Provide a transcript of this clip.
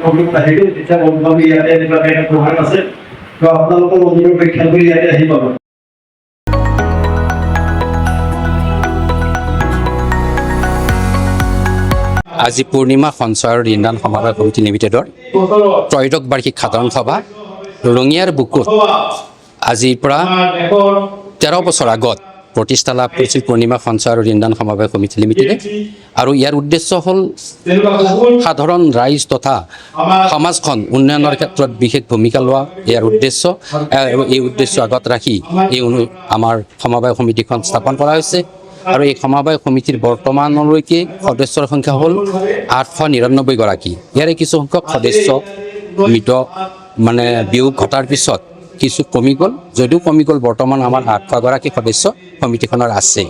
programme আহিব তেতিয়া গম পাব ইয়াতে এনেকুৱা এটা প্ৰগ্ৰেম আছে তো আপোনালোকৰ অনুৰোধ ৰক্ষা কৰি ইয়াতে আহি পাব আজি পূৰ্ণিমা সঞ্চয় আৰু ঋণদান সমবায় সমিতি লিমিটেডৰ ত্ৰয়োদশ বাৰ্ষিক সাধাৰণ সভা ৰঙিয়াৰ বুকুত আজিৰ পৰা 13 বছৰ আগত প্ৰতিষ্ঠা লাভ কৰিছিল পূৰ্ণিমা সঞ্চয় আৰু ঋণদান সমবায় সমিতি লিমিটেডে আৰু ইয়াৰ উদ্দেশ্য হ'ল সাধাৰণ ৰাইজ তথা সমাজখন উন্নয়নৰ ক্ষেত্ৰত বিশেষ ভূমিকা লোৱা ইয়াৰ উদ্দেশ্য এই উদ্দেশ্য আগত ৰাখি আমাৰ সমবায় সমিতিখন স্থাপন কৰা হৈছে আৰু এই সমবায় সমিতিৰ বৰ্তমানলৈকে সদস্যৰ সংখ্যা হ'ল 899 গৰাকী ইয়াৰে কিছু সংখ্যক সদস্য মৃত বিয়োগ ঘটাৰ পিছত কিছু কমি গ'ল যদিও কমি গ'ল বৰ্তমান আমাৰ 800 গৰাকী সদস্য সমিতিখনৰ আছে